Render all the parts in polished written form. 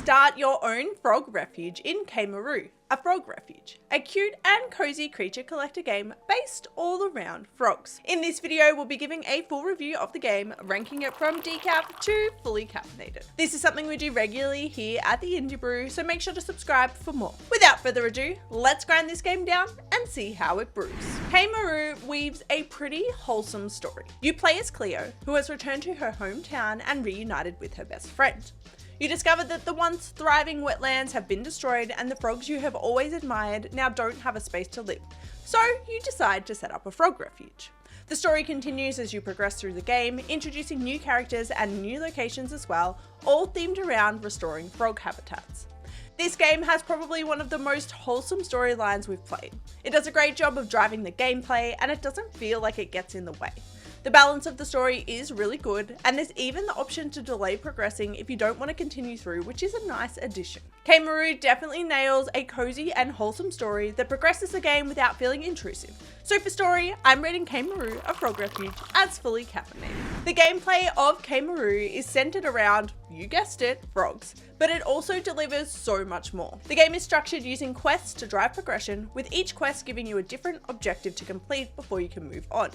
Start your own Frog Refuge in Kamaeru, a Frog Refuge, a cute and cozy creature collector game based all around frogs. In this video, we'll be giving a full review of the game, ranking it from decaf to fully caffeinated. This is something we do regularly here at the Indie Brew, so make sure to subscribe for more. Without further ado, let's grind this game down and see how it brews. Kamaeru weaves a pretty wholesome story. You play as Cleo, who has returned to her hometown and reunited with her best friend. You discover that the once thriving wetlands have been destroyed and the frogs you have always admired now don't have a space to live, so you decide to set up a frog refuge. The story continues as you progress through the game, introducing new characters and new locations as well, all themed around restoring frog habitats. This game has probably one of the most wholesome storylines we've played. It does a great job of driving the gameplay and it doesn't feel like it gets in the way. The balance of the story is really good, and there's even the option to delay progressing if you don't want to continue through, which is a nice addition. Kamaeru definitely nails a cozy and wholesome story that progresses the game without feeling intrusive. So for story, I'm rating Kamaeru, a Frog Refuge, as fully caffeinated. The gameplay of Kamaeru is centered around, you guessed it, frogs, but it also delivers so much more. The game is structured using quests to drive progression, with each quest giving you a different objective to complete before you can move on.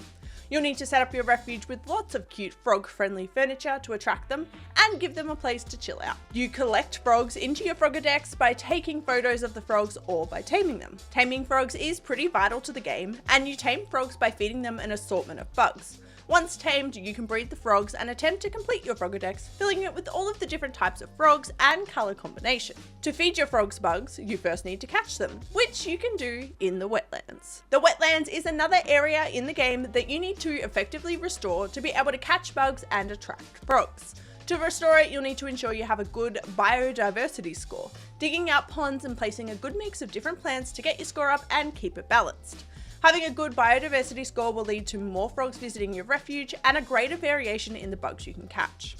You'll need to set up your refuge with lots of cute frog-friendly furniture to attract them and give them a place to chill out. You collect frogs into your Frogadex by taking photos of the frogs or by taming them. Taming frogs is pretty vital to the game, and you tame frogs by feeding them an assortment of bugs. Once tamed, you can breed the frogs and attempt to complete your Frogadex, filling it with all of the different types of frogs and colour combination. To feed your frogs bugs, you first need to catch them, which you can do in the wetlands. The wetlands is another area in the game that you need to effectively restore to be able to catch bugs and attract frogs. To restore it, you'll need to ensure you have a good biodiversity score, digging out ponds and placing a good mix of different plants to get your score up and keep it balanced. Having a good biodiversity score will lead to more frogs visiting your refuge and a greater variation in the bugs you can catch.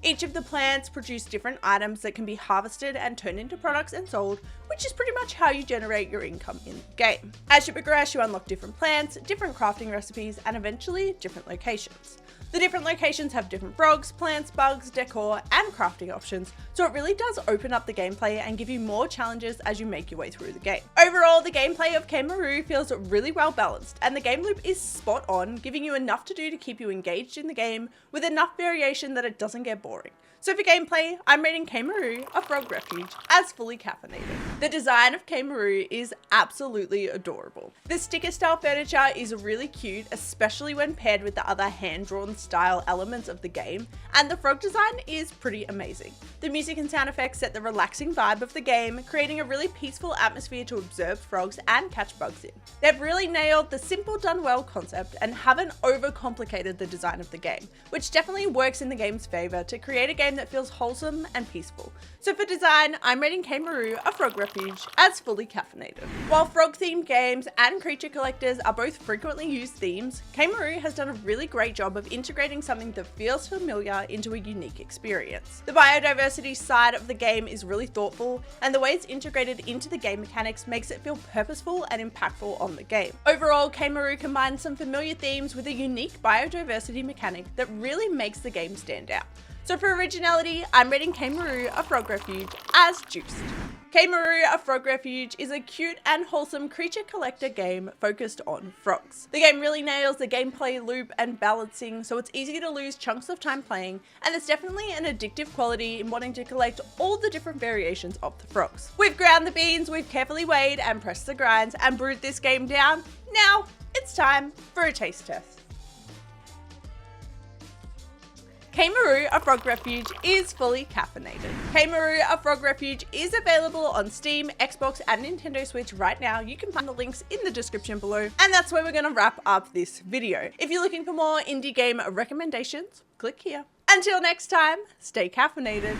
Each of the plants produce different items that can be harvested and turned into products and sold, which is pretty much how you generate your income in the game. As you progress, you unlock different plants, different crafting recipes, and eventually different locations. The different locations have different frogs, plants, bugs, decor, and crafting options, so it really does open up the gameplay and give you more challenges as you make your way through the game. Overall, the gameplay of Kamaeru feels really well balanced, and the game loop is spot on, giving you enough to do to keep you engaged in the game with enough variation that it doesn't get boring. So for gameplay, I'm rating Kamaeru, a Frog Refuge, as fully caffeinated. The design of Kamaeru is absolutely adorable. The sticker style furniture is really cute, especially when paired with the other hand-drawn style elements of the game, and the frog design is pretty amazing. The music and sound effects set the relaxing vibe of the game, creating a really peaceful atmosphere to observe frogs and catch bugs in. They've really nailed the simple done well concept and haven't overcomplicated the design of the game, which definitely works in the game's favor to create a game that feels wholesome and peaceful. So for design, I'm rating Kamaeru, a Frog Refuge, as fully caffeinated. While frog-themed games and creature collectors are both frequently used themes, Kamaeru has done a really great job of integrating something that feels familiar into a unique experience. The biodiversity side of the game is really thoughtful, and the way it's integrated into the game mechanics makes it feel purposeful and impactful on the game. Overall, Kamaeru combines some familiar themes with a unique biodiversity mechanic that really makes the game stand out. So for originality, I'm rating Kamaeru, a Frog Refuge, as juiced. Kamaeru, a Frog Refuge is a cute and wholesome creature collector game focused on frogs. The game really nails the gameplay loop and balancing, so it's easy to lose chunks of time playing, and there's definitely an addictive quality in wanting to collect all the different variations of the frogs. We've ground the beans, we've carefully weighed and pressed the grinds and brewed this game down. Now it's time for a taste test. Kamaeru, a Frog Refuge is fully caffeinated. Kamaeru, a Frog Refuge is available on Steam, Xbox, and Nintendo Switch right now. You can find the links in the description below, and that's where we're going to wrap up this video. If you're looking for more indie game recommendations, click here. Until next time, stay caffeinated.